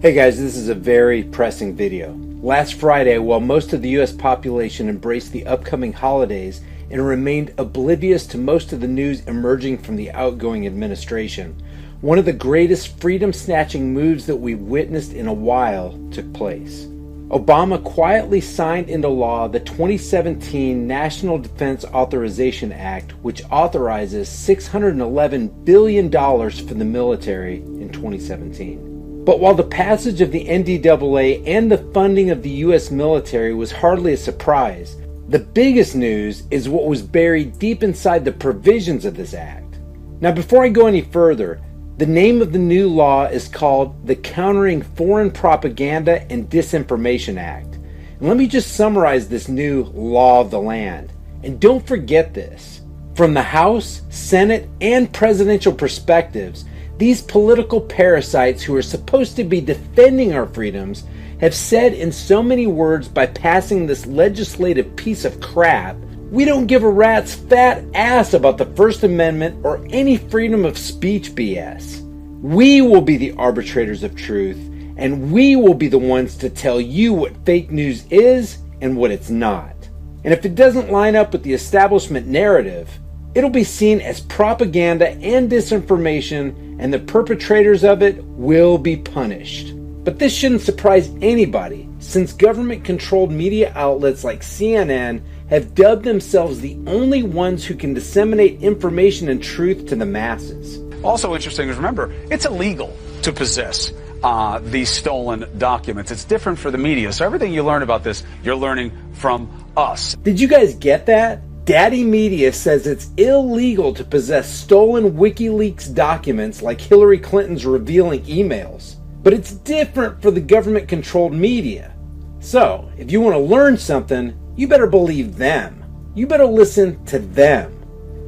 Hey guys, this is a very pressing video. Last Friday, while most of the US population embraced the upcoming holidays and remained oblivious to most of the news emerging from the outgoing administration, one of the greatest freedom-snatching moves that we've witnessed in a while took place. Obama quietly signed into law the 2017 National Defense Authorization Act, which authorizes $611 billion for the military in 2017. But while the passage of the NDAA and the funding of the U.S. military was hardly a surprise, the biggest news is what was buried deep inside the provisions of this act. Now, before I go any further, the name of the new law is called the Countering Foreign Propaganda and Disinformation Act. And let me just summarize this new law of the land. And don't forget this. From the House, Senate, and presidential perspectives, these political parasites who are supposed to be defending our freedoms have said in so many words by passing this legislative piece of crap, we don't give a rat's fat ass about the First Amendment or any freedom of speech BS. We will be the arbitrators of truth, and we will be the ones to tell you what fake news is and what it's not. And if it doesn't line up with the establishment narrative, it'll be seen as propaganda and disinformation, and the perpetrators of it will be punished. But this shouldn't surprise anybody, since government-controlled media outlets like CNN have dubbed themselves the only ones who can disseminate information and truth to the masses. Also interesting is, remember, it's illegal to possess these stolen documents. It's different for the media. So everything you learn about this, you're learning from us. Did you guys get that? Daddy Media says it's illegal to possess stolen WikiLeaks documents like Hillary Clinton's revealing emails. But it's different for the government-controlled media. So, if you want to learn something, you better believe them. You better listen to them.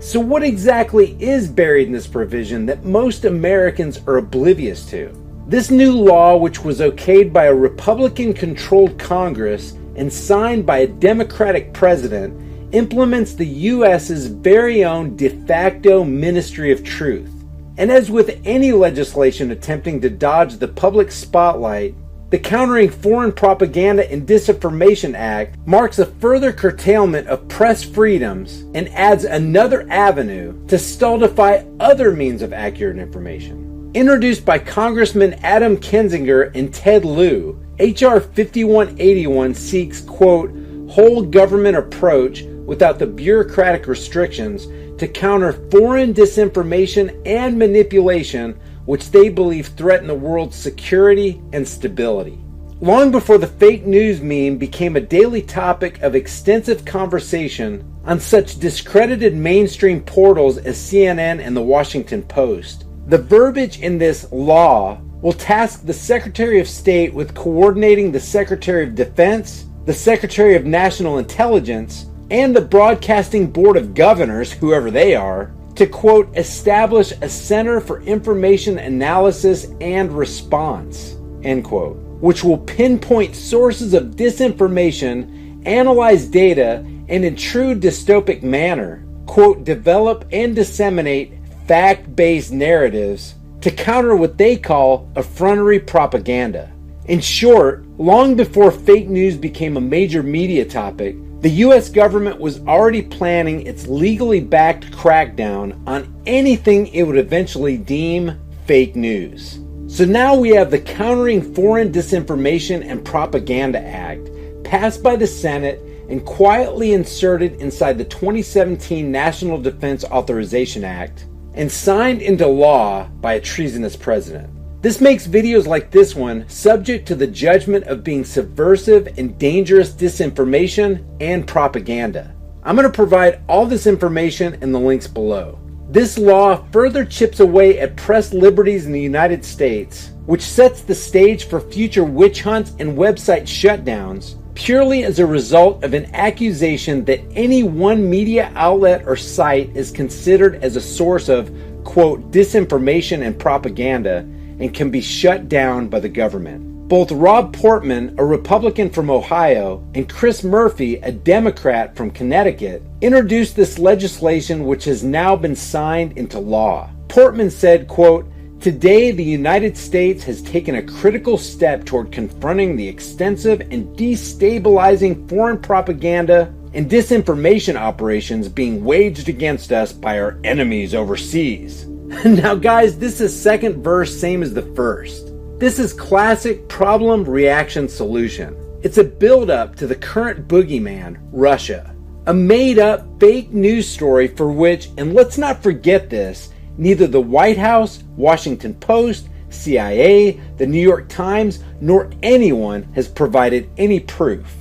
So what exactly is buried in this provision that most Americans are oblivious to? This new law, which was okayed by a Republican-controlled Congress and signed by a Democratic president, implements the U.S.'s very own de facto Ministry of Truth. And as with any legislation attempting to dodge the public spotlight, the Countering Foreign Propaganda and Disinformation Act marks a further curtailment of press freedoms and adds another avenue to stultify other means of accurate information. Introduced by Congressman Adam Kinzinger and Ted Lieu, H.R. 5181 seeks, quote, whole government approach without the bureaucratic restrictions to counter foreign disinformation and manipulation which they believe threaten the world's security and stability. Long before the fake news meme became a daily topic of extensive conversation on such discredited mainstream portals as CNN and the Washington Post, the verbiage in this law will task the Secretary of State with coordinating the Secretary of Defense, the Secretary of National Intelligence, and the Broadcasting Board of Governors, whoever they are, to, quote, establish a Center for Information Analysis and Response, end quote, which will pinpoint sources of disinformation, analyze data, and in true dystopic manner, quote, develop and disseminate fact-based narratives to counter what they call effrontery propaganda. In short, long before fake news became a major media topic, the U.S. government was already planning its legally backed crackdown on anything it would eventually deem fake news. So now we have the Countering Foreign Disinformation and Propaganda Act, passed by the Senate and quietly inserted inside the 2017 National Defense Authorization Act, and signed into law by a treasonous president. This makes videos like this one subject to the judgment of being subversive and dangerous disinformation and propaganda. I'm going to provide all this information in the links below. This law further chips away at press liberties in the United States, which sets the stage for future witch hunts and website shutdowns purely as a result of an accusation that any one media outlet or site is considered as a source of, quote, disinformation and propaganda, and can be shut down by the government. Both Rob Portman, a Republican from Ohio, and Chris Murphy, a Democrat from Connecticut, introduced this legislation which has now been signed into law. Portman said, quote, Today, the United States has taken a critical step toward confronting the extensive and destabilizing foreign propaganda and disinformation operations being waged against us by our enemies overseas. Now guys, this is second verse, same as the first. This is classic problem, reaction, solution. It's a build-up to the current boogeyman, Russia. A made-up fake news story for which, and let's not forget this, neither the White House, Washington Post, CIA, the New York Times, nor anyone has provided any proof.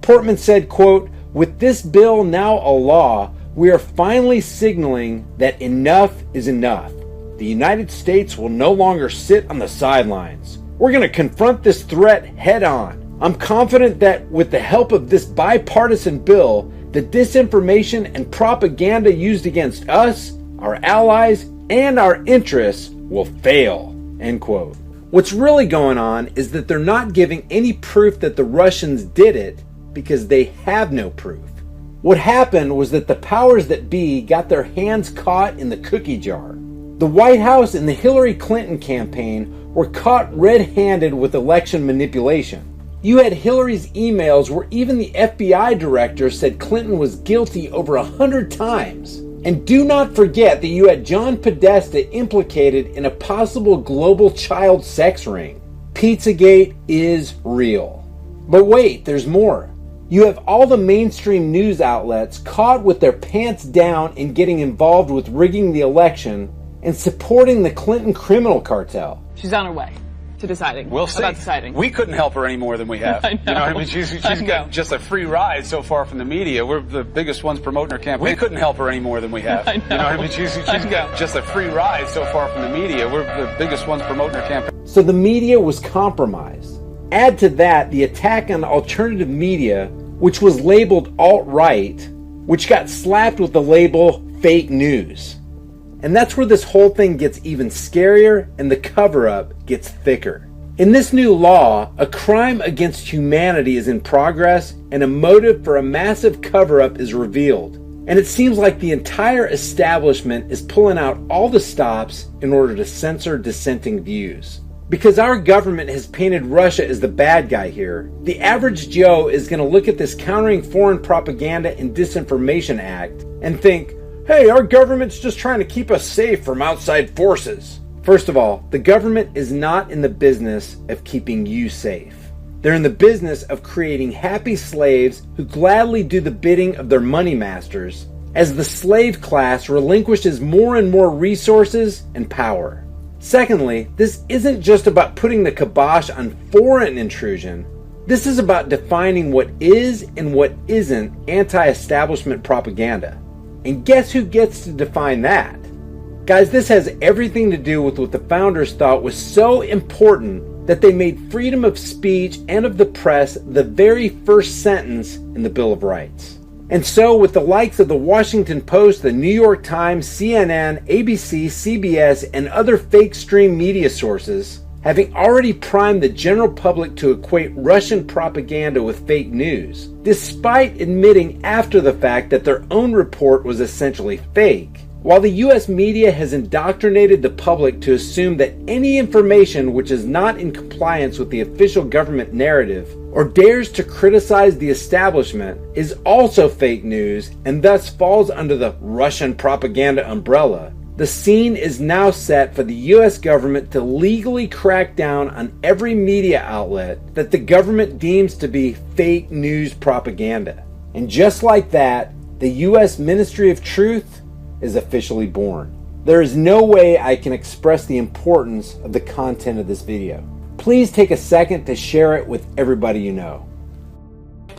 Portman said, quote, "With this bill now a law, we are finally signaling that enough is enough. The United States will no longer sit on the sidelines. We're going to confront this threat head on. I'm confident that with the help of this bipartisan bill, the disinformation and propaganda used against us, our allies, and our interests will fail." End quote. What's really going on is that they're not giving any proof that the Russians did it because they have no proof. What happened was that the powers that be got their hands caught in the cookie jar. The White House and the Hillary Clinton campaign were caught red-handed with election manipulation. You had Hillary's emails where even the FBI director said Clinton was guilty over 100 times. And do not forget that you had John Podesta implicated in a possible global child sex ring. Pizzagate is real. But wait, there's more. You have all the mainstream news outlets caught with their pants down in getting involved with rigging the election and supporting the Clinton criminal cartel. She's on her way to deciding. We'll see. About deciding. We couldn't help her any more than we have. I know. You know what I mean? She's got just a free ride so far from the media. We're the biggest ones promoting her campaign. We couldn't help her any more than we have. I know. You know what I mean? She's got just a free ride so far from the media. We're the biggest ones promoting her campaign. So the media was compromised. Add to that the attack on alternative media, which was labeled alt-right, which got slapped with the label fake news. And that's where this whole thing gets even scarier and the cover-up gets thicker. In this new law, a crime against humanity is in progress and a motive for a massive cover-up is revealed. And it seems like the entire establishment is pulling out all the stops in order to censor dissenting views. Because our government has painted Russia as the bad guy here, the average Joe is going to look at this Countering Foreign Propaganda and Disinformation Act and think, hey, our government's just trying to keep us safe from outside forces. First of all, the government is not in the business of keeping you safe. They're in the business of creating happy slaves who gladly do the bidding of their money masters as the slave class relinquishes more and more resources and power. Secondly, this isn't just about putting the kibosh on foreign intrusion. This is about defining what is and what isn't anti-establishment propaganda. And guess who gets to define that? Guys, this has everything to do with what the founders thought was so important that they made freedom of speech and of the press the very first sentence in the Bill of Rights. And so with the likes of the Washington Post, the New York Times, CNN, ABC, CBS, and other fake stream media sources having already primed the general public to equate Russian propaganda with fake news, despite admitting after the fact that their own report was essentially fake. While the US media has indoctrinated the public to assume that any information which is not in compliance with the official government narrative or dares to criticize the establishment is also fake news and thus falls under the Russian propaganda umbrella, the scene is now set for the US government to legally crack down on every media outlet that the government deems to be fake news propaganda. And just like that, the US Ministry of Truth is officially born. There is no way I can express the importance of the content of this video. Please take a second to share it with everybody you know.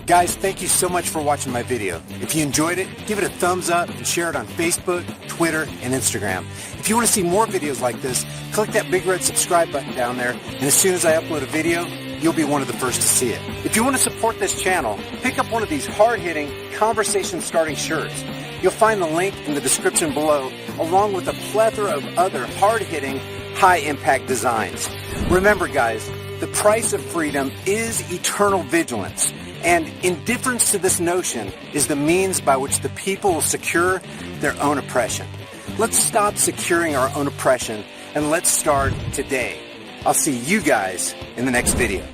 Guys, thank you so much for watching my video. If you enjoyed it, give it a thumbs up and share it on Facebook, Twitter, and Instagram. If you want to see more videos like this, click that big red subscribe button down there, and as soon as I upload a video, you'll be one of the first to see it. If you want to support this channel, pick up one of these hard-hitting, conversation-starting shirts. You'll find the link in the description below, along with a plethora of other hard-hitting, high-impact designs. Remember, guys, the price of freedom is eternal vigilance. And indifference to this notion is the means by which the people will secure their own oppression. Let's stop securing our own oppression and let's start today. I'll see you guys in the next video.